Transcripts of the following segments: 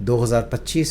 2025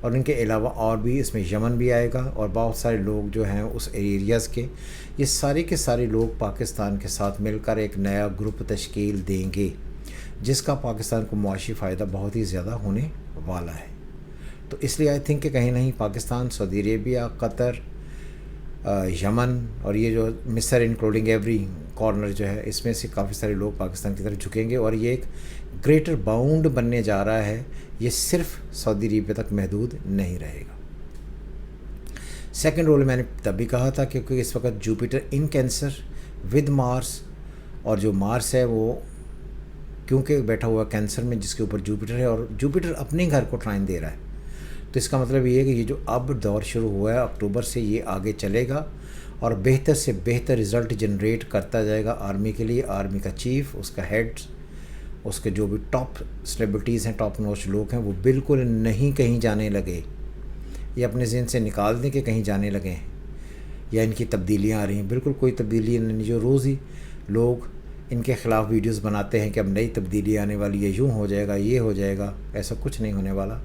اور ان کے علاوہ اور بھی اس میں یمن بھی آئے گا اور بہت سارے لوگ جو ہیں اس ایریاز کے، یہ سارے کے سارے لوگ پاکستان کے ساتھ مل کر ایک نیا گروپ تشکیل دیں گے، جس کا پاکستان کو معاشی فائدہ بہت ہی زیادہ ہونے والا ہے۔ تو اس لیے آئی تھنک کہ کہیں نہیں پاکستان، سعودی عربیہ، قطر، یمن اور یہ جو مصر انکلوڈنگ ایوری کارنر جو ہے، اس میں سے کافی سارے لوگ پاکستان کی طرف جھکیں گے اور یہ ایک گریٹر باؤنڈ بننے جا رہا ہے، یہ صرف سعودی عربیہ تک محدود نہیں رہے گا۔ سیکنڈ رول میں نے تب بھی کہا تھا کیونکہ اس وقت جوپیٹر ان کینسر ود مارس، اور جو مارس ہے وہ کیونکہ بیٹھا ہوا کینسر میں جس کے اوپر جوپیٹر ہے، اور جوپیٹر اپنے گھر کو ٹرائن دے رہا ہے، تو اس کا مطلب یہ ہے کہ یہ جو اب دور شروع ہوا ہے اکتوبر سے، یہ آگے چلے گا اور بہتر سے بہتر رزلٹ جنریٹ کرتا جائے گا آرمی کے لیے۔ آرمی کا چیف، اس کا ہیڈ، اس کے جو بھی ٹاپ سلیبریٹیز ہیں، ٹاپ موسٹ لوگ ہیں، وہ بالکل نہیں کہیں جانے لگے، یہ اپنے ذہن سے نکال دیں کہ کہیں جانے لگے ہیں یا ان کی تبدیلیاں آ رہی ہیں۔ بالکل کوئی تبدیلی نہیں، جو روز ہی لوگ ان کے خلاف ویڈیوز بناتے ہیں کہ اب نئی تبدیلی آنے والی ہے، یوں ہو جائے گا، یہ ہو جائے گا، ایسا کچھ نہیں ہونے والا۔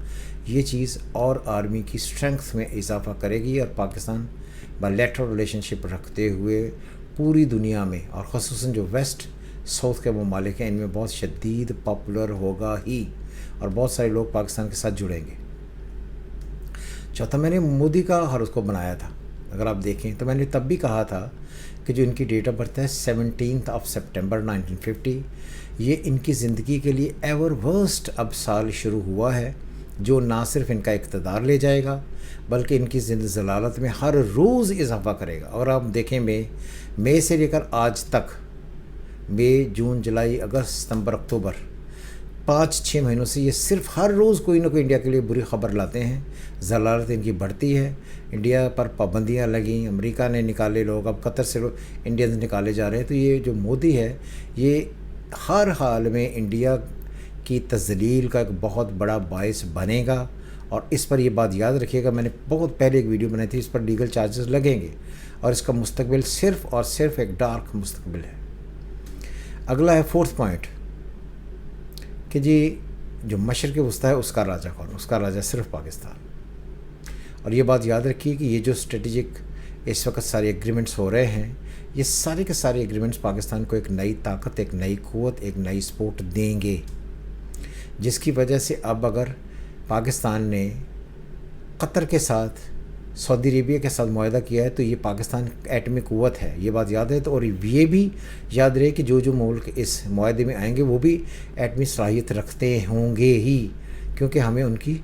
یہ چیز اور آرمی کی اسٹرینگتھ میں اضافہ کرے گی اور پاکستان بائلیٹرل ریلیشن شپ رکھتے ہوئے پوری دنیا میں، اور خصوصاً جو ویسٹ ساؤتھ کے ممالک ہیں، ان میں بہت شدید پاپولر ہوگا ہی، اور بہت سارے لوگ پاکستان کے ساتھ جڑیں گے۔ چوتھا، میں نے مودی کا ہر اس کو بنایا تھا، اگر آپ دیکھیں تو میں نے تب بھی کہا تھا کہ جو ان کی ڈیٹ آف برتھ ہے 17 سپٹمبر 1950، یہ ان کی زندگی کے لیے ایور ورسٹ اب سال شروع ہوا ہے، جو نہ صرف ان کا اقتدار لے جائے گا بلکہ ان کی ضلالت میں ہر روز اضافہ کرے گا۔ اور آپ دیکھیں مئی سے لے کر آج تک، مئی، جون، جولائی، اگست، ستمبر، اکتوبر، 5-6 مہینوں سے یہ صرف ہر روز کوئی نہ کوئی انڈیا کے لیے بری خبر لاتے ہیں۔ ضلالت ان کی بڑھتی ہے، انڈیا پر پابندیاں لگیں، امریکہ نے نکالے لوگ، اب قطر سے لوگ انڈینز نکالے جا رہے ہیں۔ تو یہ جو مودی ہے، یہ ہر حال میں انڈیا کی تذلیل کا ایک بہت بڑا باعث بنے گا، اور اس پر یہ بات یاد رکھیے گا، میں نے بہت پہلے ایک ویڈیو بنائی تھی، اس پر لیگل چارجز لگیں گے اور اس کا مستقبل صرف اور صرف ایک ڈارک مستقبل ہے۔ اگلا ہے 4تھ پوائنٹ کہ جی جو مشرق وسطیٰ ہے اس کا راجہ کون؟ اس کا راجہ صرف پاکستان۔ اور یہ بات یاد رکھیے کہ یہ جو اسٹریٹجک اس وقت سارے ایگریمنٹس ہو رہے ہیں، یہ سارے کے سارے ایگریمنٹس پاکستان کو ایک نئی طاقت، ایک نئی قوت، ایک نئی سپورٹ دیں گے، جس کی وجہ سے اب اگر پاکستان نے قطر کے ساتھ، سعودی عربیہ کے ساتھ معاہدہ کیا ہے تو یہ پاکستان ایٹمی قوت ہے، یہ بات یاد ہے۔ تو اور یہ بھی یاد رہے کہ جو جو ملک اس معاہدے میں آئیں گے وہ بھی ایٹمی صلاحیت رکھتے ہوں گے ہی، کیونکہ ہمیں ان کی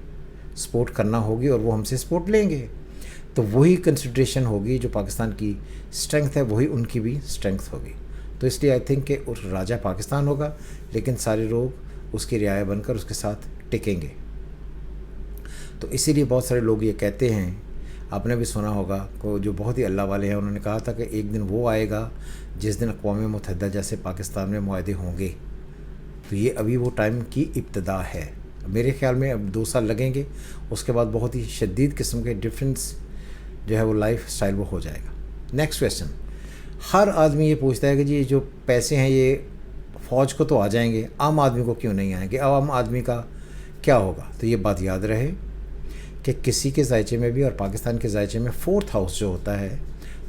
سپورٹ کرنا ہوگی اور وہ ہم سے سپورٹ لیں گے۔ تو وہی کنسیڈریشن ہوگی، جو پاکستان کی اسٹرینگتھ ہے وہی ان کی بھی اسٹرینگتھ ہوگی۔ تو اس لیے آئی تھنک کہ اس راجہ پاکستان ہوگا، لیکن سارے لوگ اس کی رعایا بن کر اس کے ساتھ ٹکیں گے۔ تو اسی لیے بہت سارے لوگ یہ کہتے ہیں، آپ نے بھی سنا ہوگا، جو بہت ہی اللہ والے ہیں، انہوں نے کہا تھا کہ ایک دن وہ آئے گا جس دن اقوام متحدہ جیسے پاکستان میں معاہدے ہوں گے۔ تو یہ ابھی وہ ٹائم کی ابتدا ہے، میرے خیال میں اب 2 سال لگیں گے، اس کے بعد بہت ہی شدید قسم کے ڈفرینس جو ہے وہ لائف سٹائل وہ ہو جائے گا۔ نیکسٹ کویسچن، ہر آدمی یہ پوچھتا ہے کہ جی جو پیسے ہیں یہ فوج کو تو آ جائیں گے، عام آدمی کو کیوں نہیں آئیں گے، عام آدمی کا کیا ہوگا؟ تو یہ بات یاد رہے کہ کسی کے ذائچے میں بھی، اور پاکستان کے ذائچے میں 4تھ ہاؤس جو ہوتا ہے،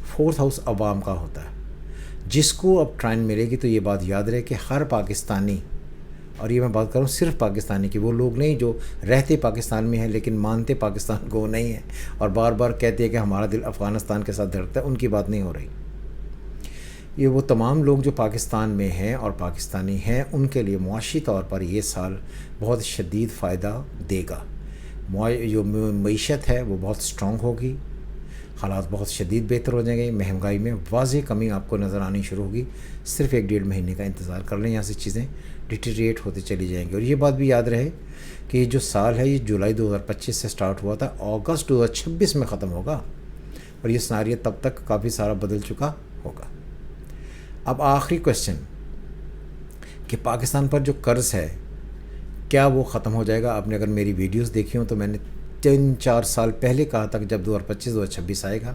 4تھ ہاؤس عوام کا ہوتا ہے، جس کو اب ٹرائن ملے گی۔ تو یہ بات یاد رہے کہ ہر پاکستانی، اور یہ میں بات کروں صرف پاکستانی کی، وہ لوگ نہیں جو رہتے پاکستان میں ہیں لیکن مانتے پاکستان کو نہیں ہیں اور بار بار کہتے ہیں کہ ہمارا دل افغانستان کے ساتھ دھڑکتا ہے، ان کی بات نہیں ہو رہی۔ یہ وہ تمام لوگ جو پاکستان میں ہیں اور پاکستانی ہیں، ان کے لیے معاشی طور پر یہ سال بہت شدید فائدہ دے گا۔ جو معیشت ہے وہ بہت اسٹرانگ ہوگی، حالات بہت شدید بہتر ہو جائیں گے، مہنگائی میں واضح کمی آپ کو نظر آنی شروع ہوگی۔ صرف 1-1.5 مہینے کا انتظار کر لیں، یہاں سے چیزیں ڈیٹیریٹ ہوتی چلی جائیں گی۔ اور یہ بات بھی یاد رہے کہ یہ جو سال ہے یہ جولائی 2025 سے سٹارٹ ہوا تھا، اگست 2026 میں ختم ہوگا، اور یہ سناریو تب تک کافی سارا بدل چکا ہوگا۔ اب آخری کویسچن کہ پاکستان پر جو قرض ہے کیا وہ ختم ہو جائے گا؟ آپ نے اگر میری ویڈیوز دیکھی ہوں تو میں نے 3-4 سال پہلے کہا تھا کہ جب 2025-2026 آئے گا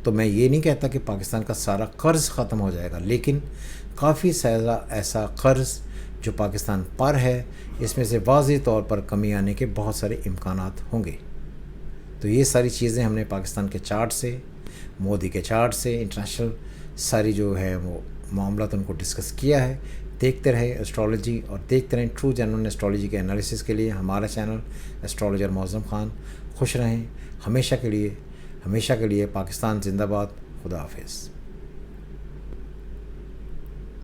تو میں یہ نہیں کہتا کہ پاکستان کا سارا قرض ختم ہو جائے گا، لیکن کافی سارا ایسا قرض جو پاکستان پر ہے، اس میں سے واضح طور پر کمی آنے کے بہت سارے امکانات ہوں گے۔ تو یہ ساری چیزیں ہم نے پاکستان کے چارٹ سے، مودی کے چارٹ سے، انٹرنیشنل ساری جو ہے وہ معاملات ان کو ڈسکس کیا ہے. دیکھتے رہے ایسٹرالوجی، اور دیکھتے رہیں ٹرو جینوئن ایسٹرالوجی کے انالیسس کے لیے ہمارا چینل ایسٹرالوجر معظم خان. خوش رہیں ہمیشہ کے لیے. ہمیشہ کے لیے پاکستان زندہ باد. خدا حافظ.